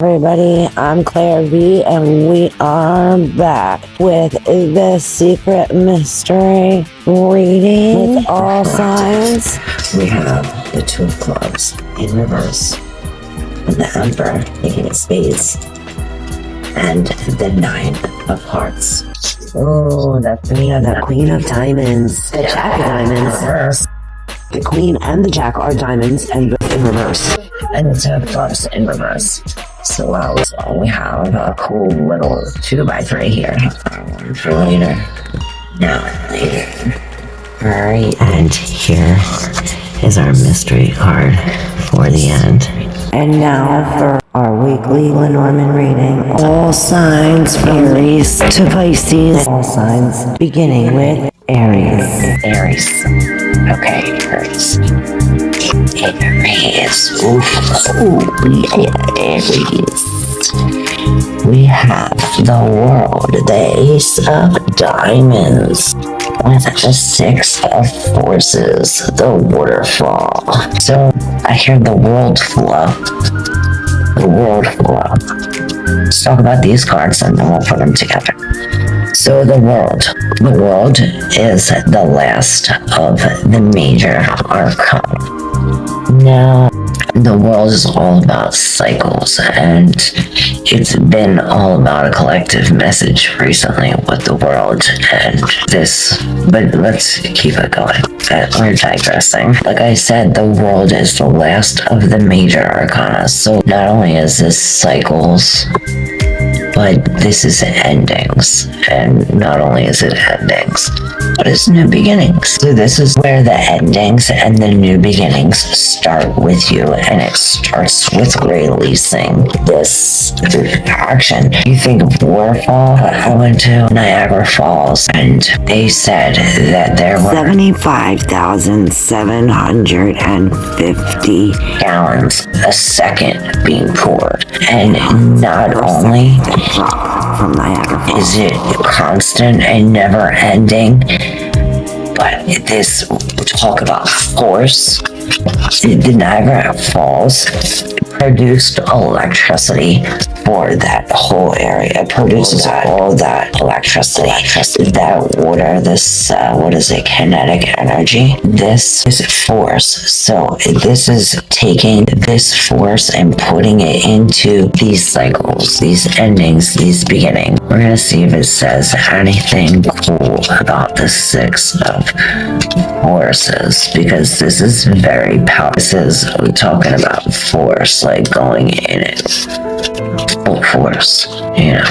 Everybody, I'm Claire V, and we are back with the secret mystery reading with all signs. We have the Two of Clubs in reverse, and the Emperor taking a spades, and the Nine of Hearts. Oh, the Queen of Diamonds, the Jack of Diamonds, reverse. The Queen and the Jack are diamonds and both in reverse, and the Two of Clubs in reverse. So we have a cool little 2x3 here. One for later. Now and later. Alright, and here is our mystery card for the end. And now for our weekly Lenormand reading. All signs from Aries to Pisces. All signs beginning with Aries. Aries. Okay, Aries. Aries. Aries. We have the World, the Ace of Diamonds, with the Six of Forces, the Waterfall. So I hear the world flow. The world flow. Let's talk about these cards and then we'll put them together. So the world is the last of the major arcana. Now, the world is all about cycles, and it's been all about a collective message recently with the world and this, but let's keep it going. We're digressing. Like I said, the world is the last of the major arcana, so not only is this cycles, but this is endings, and not only is it endings, but it's new beginnings. So this is where the endings and the new beginnings start with you, and it starts with releasing this action. You think of Waterfall. I went to Niagara Falls, and they said that there were 75,750 gallons a second being poured, and not only from Niagara Falls is it constant and never ending, but this, talk about force. The Niagara Falls produced electricity for that whole area. It produces all that electricity. That water, this, kinetic energy. This is force. So this is taking this force and putting it into these cycles, these endings, these beginnings. We're going to see if it says anything cool about the Six of Forces, because this is very powerful. This is talking about force, like going in it full force, you know.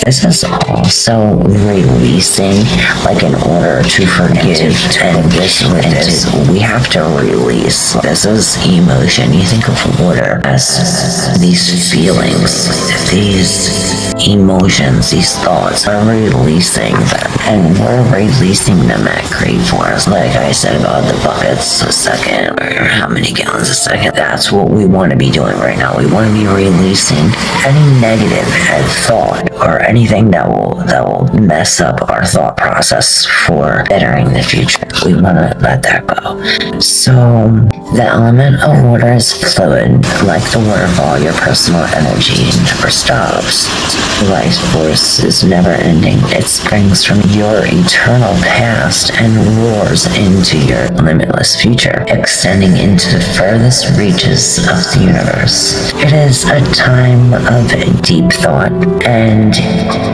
This is also releasing, like in order to forgive, and this we have to release. This is emotion. You think of water as these feelings, these emotions, these thoughts. We're releasing them, and we're releasing them at great force. Like I said about the buckets a second, or how many gallons a second. That's what we want to be doing right now. We want to be releasing any negative thought or anything that will mess up our thought process for bettering the future. We want to let that go. So the element of water is fluid, like the waterfall. Your personal energy never stops. Life force is never ending. It springs from your eternal past and roars into your limitless future, extending into the furthest reaches of the universe. It is a time of deep thought and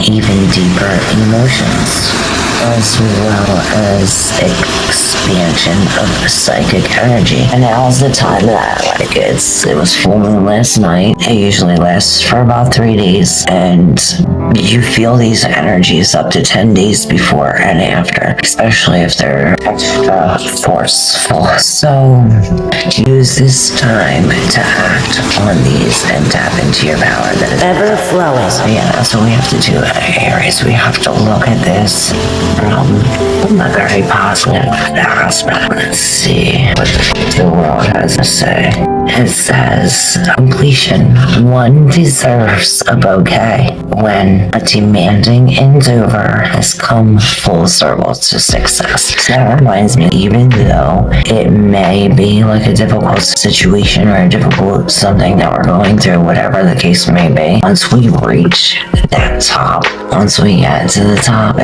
even deeper emotions, as well as expansion of psychic energy. And now's the time that I like it. It was full moon last night. It usually lasts for about 3 days, and you feel these energies up to 10 days before and after, especially if they're extra forceful. So use this time to act on these and tap into your power that is ever flowing. So yeah, that's what we have to do, Aries. We have to look at this from a very positive aspect. Let's see what the world has to say. It says, completion. One deserves a bouquet when a demanding endeavor has come full circle to success. That reminds me, even though it may be like a difficult situation or a difficult something that we're going through, whatever the case may be, once we reach that top, once we get to the top,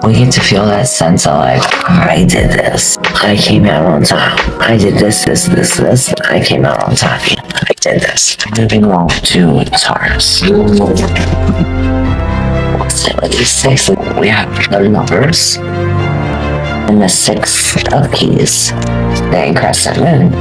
we get to feel that sense of like, I did this. I came out on top. I did this. I came out on top. I did this. Moving along to Taurus. What's it with these six? We have the Lovers and the Six of Keys, the crescent moon.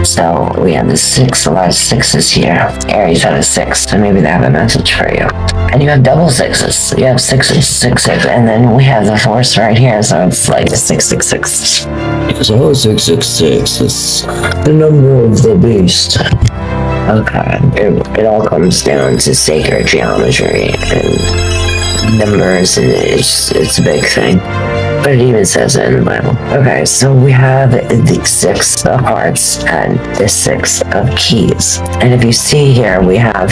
So we have the six, a lot of sixes here. Aries had a six, so maybe they have a message for you. And you have double sixes. You have sixes, and then we have the force right here, so it's like 666. So 666 is the number of the beast. Okay, it all comes down to sacred geometry and numbers, and it's a big thing. But it even says it in the Bible. Okay, so we have the six of hearts and the six of keys. And if you see here, we have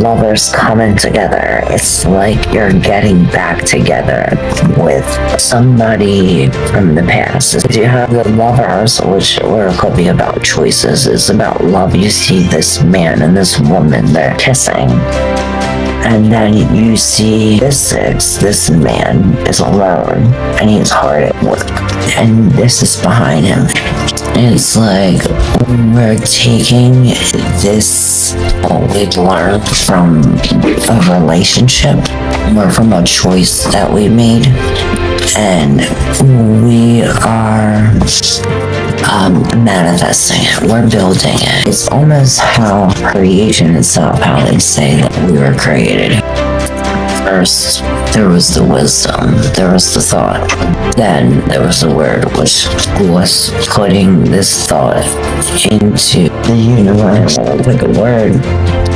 lovers coming together. It's like you're getting back together with somebody from the past. You have the lovers, which could be about choices. It's about love. You see this man and this woman, they're kissing. And then you see this man is alone and he's hard at work. And this is behind him. It's like we're taking this, what we've learned from a relationship or from a choice that we made, and we are manifesting it. We're building it. It's almost how creation itself, how they say that we were created. First, there was the wisdom, there was the thought, then there was the word, which was putting this thought into the universe with the word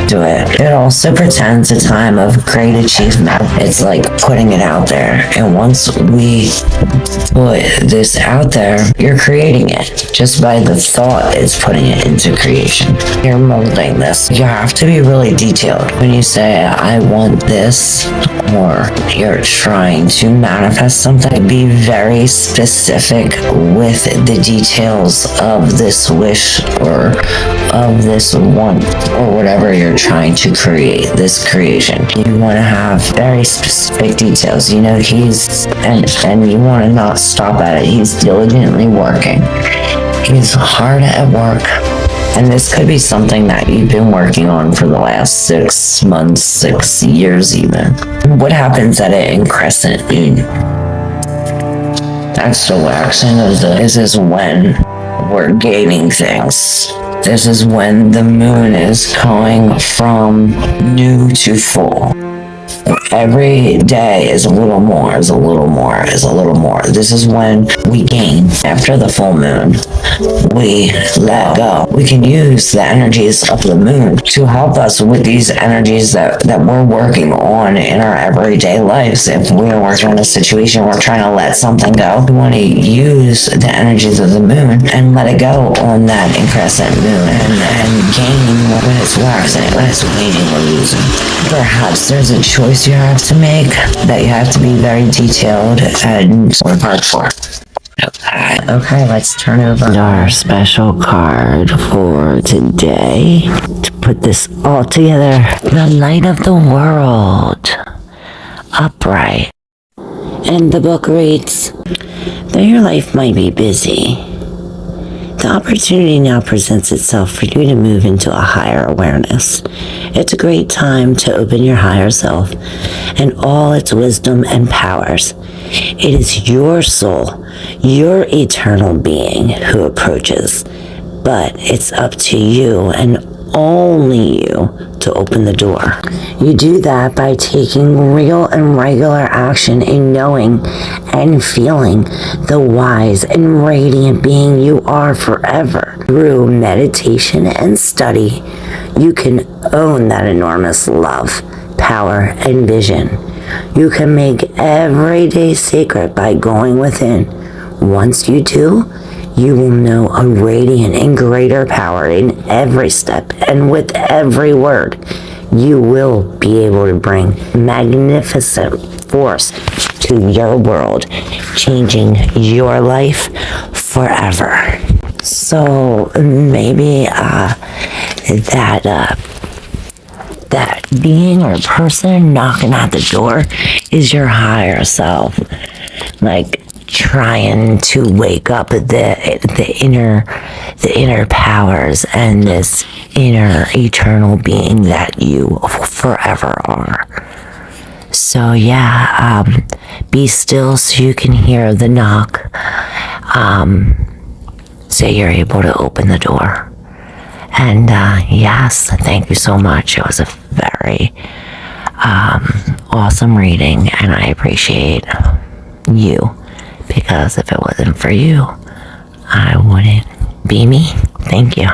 to it. It also pretends a time of great achievement. It's like putting it out there, and once we put this out there, you're creating it. Just by the thought, it's putting it into creation. You're molding this. You have to be really detailed when you say, I want this, or you're trying to manifest something. Be very specific with the details of this wish or of this want or whatever you're trying to create, this creation. You want to have very specific details. You know, and you want to not stop at it. He's diligently working. He's hard at work. And this could be something that you've been working on for the last 6 months, 6 years even. What happens at it in crescent moon? That's the waxing of this is when we're gaining things. This is when the moon is going from new to full. Every day is a little more, is a little more, is a little more. This is when we gain. After the full moon, we let go. We can use the energies of the moon to help us with these energies that we're working on in our everyday lives. If we're working on a situation, we're trying to let something go, we want to use the energies of the moon and let it go on that crescent moon and gain when it's waxing, when it's waning or losing. Perhaps there's a choice you have to make that you have to be very detailed and work hard for. Okay, let's turn over Our special card for today to put this all together. The light of the world. Upright. And the book reads, though your life might be busy, the opportunity now presents itself for you to move into a higher awareness. It's a great time to open your higher self and all its wisdom and powers. It is your soul, your eternal being who approaches, but it's up to you and only you to open the door. You do that by taking real and regular action in knowing and feeling the wise and radiant being you are forever. Through meditation and study, you can own that enormous love, power, and vision. You can make every day sacred by going within. Once you do, you will know a radiant and greater power in every step, and with every word, you will be able to bring magnificent force to your world, changing your life forever. So maybe that being or person knocking at the door is your higher self, like trying to wake up the inner powers and this inner eternal being that you forever are. So yeah, be still so you can hear the knock, so you're able to open the door. And yes, thank you so much. It was a very awesome reading, and I appreciate you, because if it wasn't for you, I wouldn't be me. Thank you.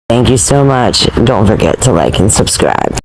Thank you so much. Don't forget to like and subscribe.